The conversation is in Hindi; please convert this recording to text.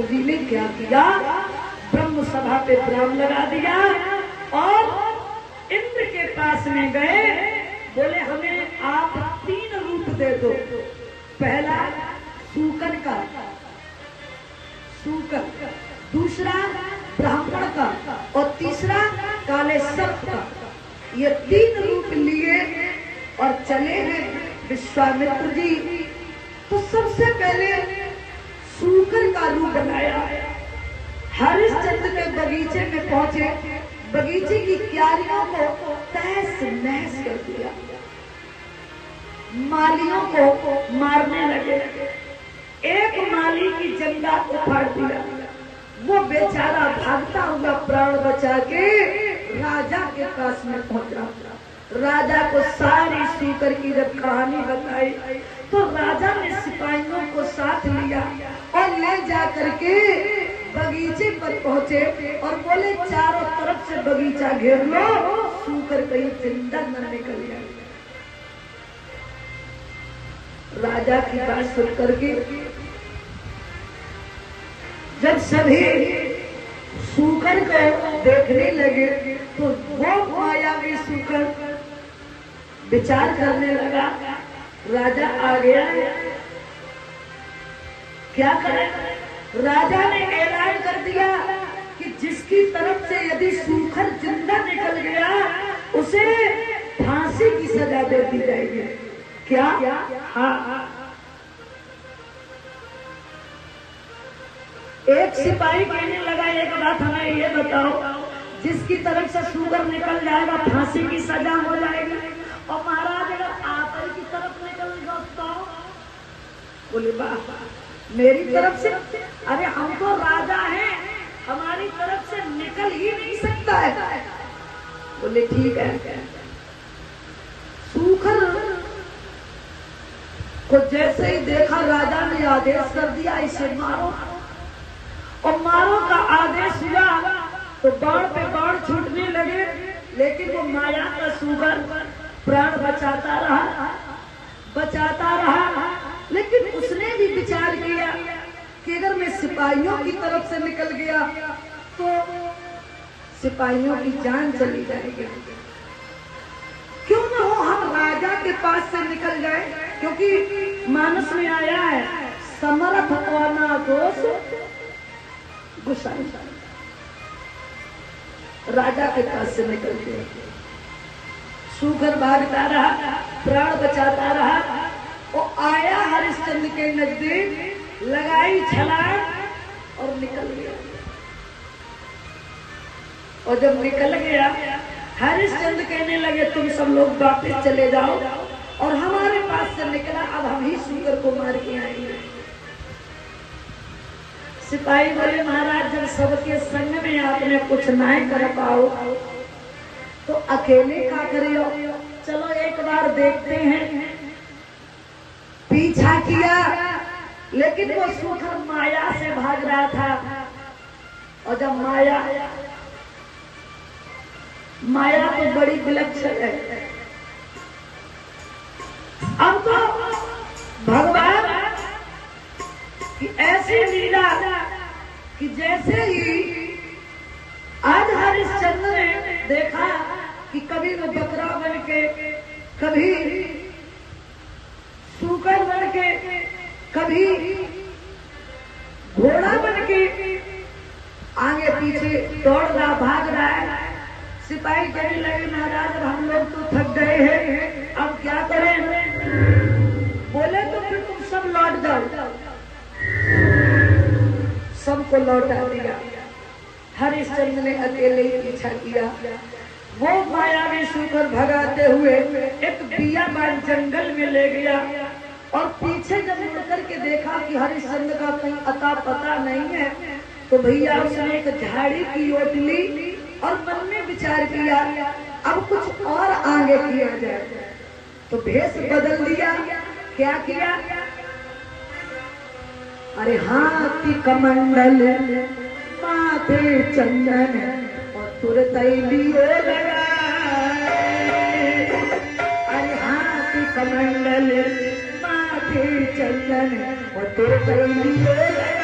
चंद्रगुप्त जी ने क्या किया, ब्रह्म सभा पे विराम लगा दिया और इंद्र के पास में गए। बोले हमें आप 3 रूप दे दो। पहला सूकर का, सूकर, दूसरा ब्राह्मण का और तीसरा काले सर्प का। ये 3 रूप लिए और चले हैं विश्वामित्र जी। तो सबसे पहले सूकर का रूप बनाया। हरिश्चंद्र के बगीचे में पहुंचे, बगीचे की क्यारियों को तहस नहस कर दिया, मालियों को मारने लगे। एक माली की जंगा उखाड़ दिया। वो बेचारा भागता हुआ प्राण बचा के राजा के पास में पहुंचा। राजा को सारी सूकर की जब कहानी बताई तो राजा ने सिपाहियों को साथ लिया और ले जा करके बगीचे पर पहुंचे और बोले चारों तरफ से बगीचा घेर लो, सूकर कहीं जिंदा न निकल जाए। राजा की बात सुन करके जब सभी सूकर को देखने लगे तो वो मायावी सूकर विचार करने लगा। राजा आ गया, क्या करे? राजा ने ऐलान कर दिया कि जिसकी तरफ से यदि सूकर जिंदा निकल गया उसे फांसी की सजा दे दी जाएगी। क्या? हाँ। एक सिपाही कहने लगा, एक बात हमें ये बताओ, जिसकी तरफ से सूकर निकल जाएगा फांसी की सजा हो जाएगी, और महाराज अगर आप की तरफ निकल गया तो? बोले बाबा मेरी तरफ से? अरे हम तो राजा हैं, हमारी तरफ से निकल ही नहीं सकता है। बोले ठीक है। सूकर को जैसे ही देखा राजा ने आदेश कर दिया इसे मारो, और मारो का आदेश हुआ तो बाण पे बाण छूटने लगे, लेकिन वो माया का सूकर प्राण बचाता रहा। लेकिन उसने भी विचार किया कि अगर मैं सिपाहियों की तरफ से निकल गया तो सिपाहियों की जान चली जाएगी। क्यों न हो हम राजा के पास से निकल जाए, क्योंकि मानस में आया है समर्थ होना दोष गुस्सा। राजा के पास से निकल गया, सूकर भागता रहा, प्राण बचाता रहा, और आया हरिश्चंद्र के नजदीक, लगाई छलांग और निकल गया। और जब निकल गया हरिश्चंद्र कहने लगे तुम सब लोग वापस चले जाओ, और हमारे पास से निकला, अब हम ही सूकर को मार के आएंगे। सिपाही बोले महाराज जब सबके संग में आपने कुछ नहीं कर पाओ तो अकेले क्या करियो, चलो एक बार देखते हैं। पीछा किया, लेकिन वो सूकर माया से भाग रहा था, और जब माया तो बड़ी विलक्षण है। अब तो भगवान की ऐसी लीला कि जैसे ही आज हरिश्चंद्र ने देखा कि कभी वो बकरा बन के, कभी सूकर बन के, कभी घोड़ा बन के आगे पीछे दौड़ रहा, भाग रहा है। सिपाही कहने लगे महाराज हम लोग तो थक गए हैं, अब क्या करें? बोले तो फिर तुम सब लौट जाओ। सबको लौटा दिया। हरिश्चंद्र ने अकेले ही पीछा किया। वो मायावी सूकर भगाते हुए एक बियाबान जंगल में ले गया, और पीछे जब मुड़ करके देखा कि हरिश्चंद्र का कहीं अता पता नहीं है, तो भैया उसने एक झाड़ी की ओट ली और मन में विचार किया अब कुछ और आगे किया जाए, तो भेष बदल दिया। क्या किया? अरे हाथी कमंडल माथे चंदन और तुरंत लियो लगा। अरे हाथी कमंडल माथे चंदन और तुरंत लियो लगा।